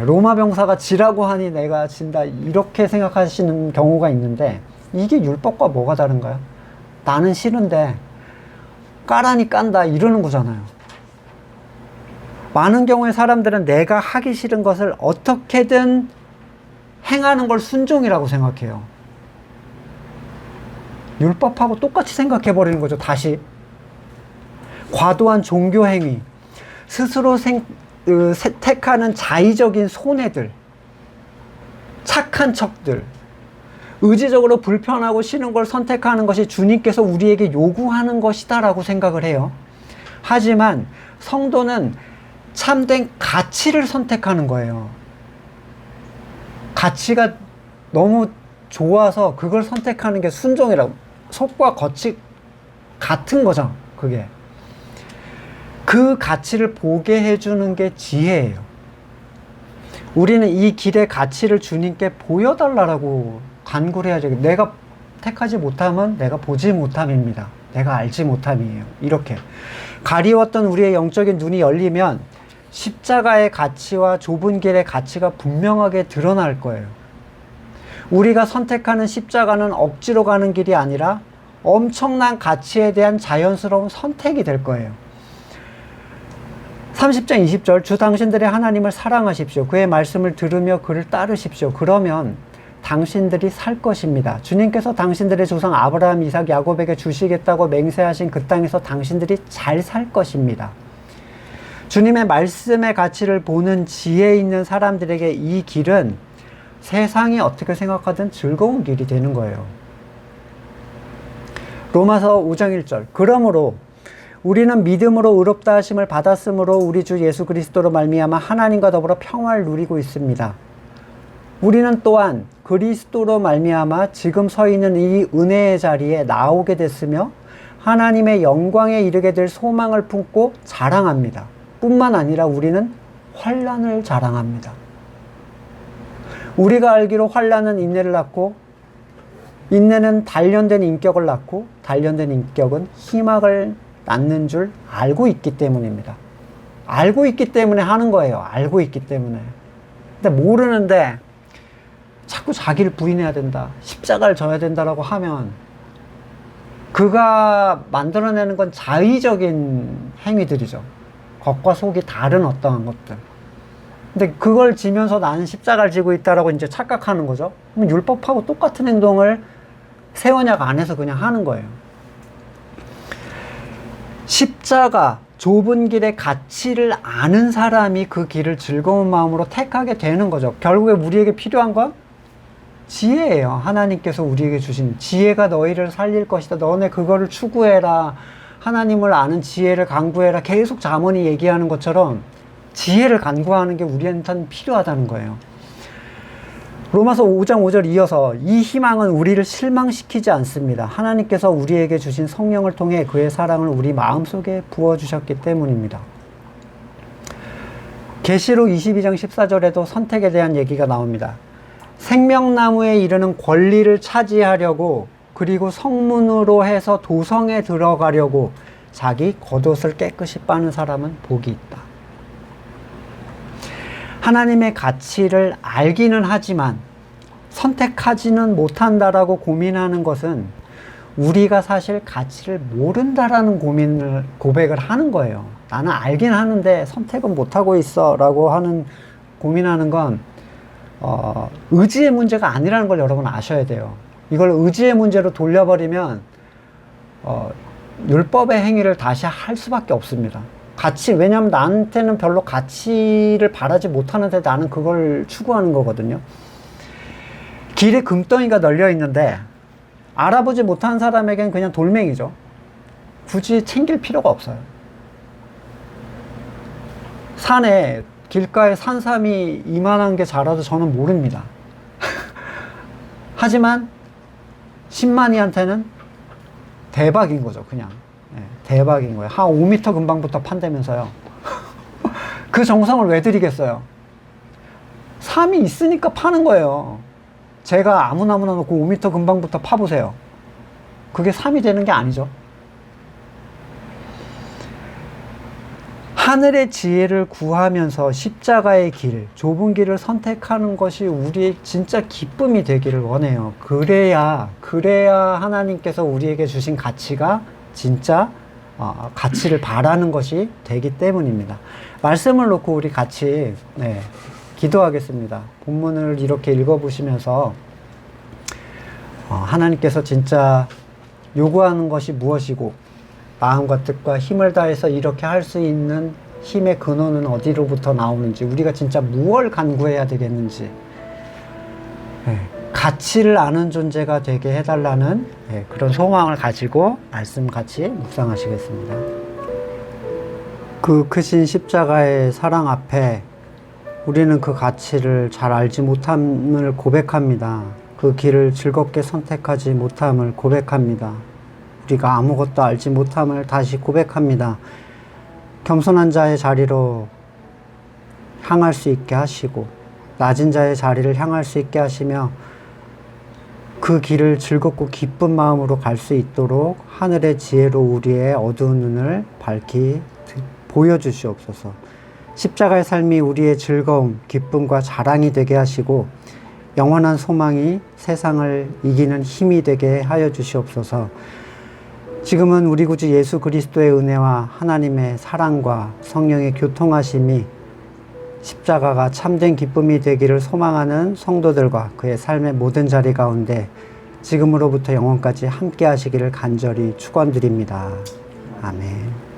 로마 병사가 지라고 하니 내가 진다 이렇게 생각하시는 경우가 있는데, 이게 율법과 뭐가 다른가요? 나는 싫은데 까라니 깐다 이러는 거잖아요. 많은 경우에 사람들은 내가 하기 싫은 것을 어떻게든 행하는 걸 순종이라고 생각해요. 율법하고 똑같이 생각해 버리는 거죠. 다시 과도한 종교 행위, 스스로 택하는 자의적인 손해들, 착한 척들, 의지적으로 불편하고 싫은 걸 선택하는 것이 주님께서 우리에게 요구하는 것이다 라고 생각을 해요. 하지만 성도는 참된 가치를 선택하는 거예요. 가치가 너무 좋아서 그걸 선택하는 게 순종이라고. 속과 겉이 같은 거죠. 그게 그 가치를 보게 해주는 게 지혜예요. 우리는 이 길의 가치를 주님께 보여달라고 간구를 해야죠. 내가 택하지 못함은 내가 보지 못함입니다. 내가 알지 못함이에요. 이렇게 가리웠던 우리의 영적인 눈이 열리면 십자가의 가치와 좁은 길의 가치가 분명하게 드러날 거예요. 우리가 선택하는 십자가는 억지로 가는 길이 아니라 엄청난 가치에 대한 자연스러운 선택이 될 거예요. 30장 20절 주 당신들의 하나님을 사랑하십시오. 그의 말씀을 들으며 그를 따르십시오. 그러면 당신들이 살 것입니다. 주님께서 당신들의 조상 아브라함, 이삭, 야곱에게 주시겠다고 맹세하신 그 땅에서 당신들이 잘 살 것입니다. 주님의 말씀의 가치를 보는 지혜 있는 사람들에게 이 길은 세상이 어떻게 생각하든 즐거운 길이 되는 거예요. 로마서 5장 1절 그러므로 우리는 믿음으로 의롭다 하심을 받았으므로 우리 주 예수 그리스도로 말미암아 하나님과 더불어 평화를 누리고 있습니다. 우리는 또한 그리스도로 말미암아 지금 서 있는 이 은혜의 자리에 나오게 됐으며 하나님의 영광에 이르게 될 소망을 품고 자랑합니다. 뿐만 아니라 우리는 환난을 자랑합니다. 우리가 알기로 환난은 인내를 낳고 인내는 단련된 인격을 낳고 단련된 인격은 희망을 낳는 줄 알고 있기 때문입니다. 알고 있기 때문에 하는 거예요. 알고 있기 때문에. 근데 모르는데 자꾸 자기를 부인해야 된다, 십자가를 져야 된다라고 하면 그가 만들어내는 건 자의적인 행위들이죠. 겉과 속이 다른 어떠한 것들. 근데 그걸 지면서 나는 십자가를 지고 있다라고 이제 착각하는 거죠. 그럼 율법하고 똑같은 행동을 새 언약 안에서 그냥 하는 거예요. 십자가, 좁은 길의 가치를 아는 사람이 그 길을 즐거운 마음으로 택하게 되는 거죠. 결국에 우리에게 필요한 건 지혜예요. 하나님께서 우리에게 주신 지혜가 너희를 살릴 것이다. 너네 그거를 추구해라. 하나님을 아는 지혜를 간구해라. 계속 잠언이 얘기하는 것처럼 지혜를 간구하는 게 우리한테는 필요하다는 거예요. 로마서 5장 5절 이어서 이 희망은 우리를 실망시키지 않습니다. 하나님께서 우리에게 주신 성령을 통해 그의 사랑을 우리 마음속에 부어주셨기 때문입니다. 계시록 22장 14절에도 선택에 대한 얘기가 나옵니다. 생명나무에 이르는 권리를 차지하려고 그리고 성문으로 해서 도성에 들어가려고 자기 겉옷을 깨끗이 빠는 사람은 복이 있다. 하나님의 가치를 알기는 하지만 선택하지는 못한다라고 고민하는 것은 우리가 사실 가치를 모른다라는 고백을 하는 거예요. 나는 알긴 하는데 선택은 못하고 있어 라고 하는 고민하는 건 의지의 문제가 아니라는 걸 여러분 아셔야 돼요. 이걸 의지의 문제로 돌려버리면 율법의 행위를 다시 할 수밖에 없습니다. 왜냐면 나한테는 별로 가치를 바라지 못하는데 나는 그걸 추구하는 거거든요. 길에 금덩이가 널려 있는데 알아보지 못한 사람에겐 그냥 돌멩이죠. 굳이 챙길 필요가 없어요. 산에 길가에 산삼이 이만한 게 자라도 저는 모릅니다. 하지만 신만이한테는 대박인 거죠. 그냥 대박인 거예요. 한 5m 근방부터 판다면서요. 그 정성을 왜 드리겠어요? 삶이 있으니까 파는 거예요. 제가 아무나 놓고 5m 근방부터 파보세요. 그게 삶이 되는 게 아니죠. 하늘의 지혜를 구하면서 십자가의 길, 좁은 길을 선택하는 것이 우리의 진짜 기쁨이 되기를 원해요. 그래야 하나님께서 우리에게 주신 가치가 진짜 가치를 바라는 것이 되기 때문입니다. 말씀을 놓고 우리 같이 기도하겠습니다. 본문을 이렇게 읽어보시면서 하나님께서 진짜 요구하는 것이 무엇이고 마음과 뜻과 힘을 다해서 이렇게 할 수 있는 힘의 근원은 어디로부터 나오는지, 우리가 진짜 무엇을 간구해야 되겠는지, 가치를 아는 존재가 되게 해달라는 그런 소망을 가지고 말씀 같이 묵상하시겠습니다. 그 크신 십자가의 사랑 앞에 우리는 그 가치를 잘 알지 못함을 고백합니다. 그 길을 즐겁게 선택하지 못함을 고백합니다. 우리가 아무것도 알지 못함을 다시 고백합니다. 겸손한 자의 자리로 향할 수 있게 하시고 낮은 자의 자리를 향할 수 있게 하시며 그 길을 즐겁고 기쁜 마음으로 갈 수 있도록 하늘의 지혜로 우리의 어두운 눈을 밝히 보여주시옵소서. 십자가의 삶이 우리의 즐거움, 기쁨과 자랑이 되게 하시고 영원한 소망이 세상을 이기는 힘이 되게 하여 주시옵소서. 지금은 우리 구주 예수 그리스도의 은혜와 하나님의 사랑과 성령의 교통하심이 십자가가 참된 기쁨이 되기를 소망하는 성도들과 그의 삶의 모든 자리 가운데 지금으로부터 영원까지 함께 하시기를 간절히 축원드립니다. 아멘.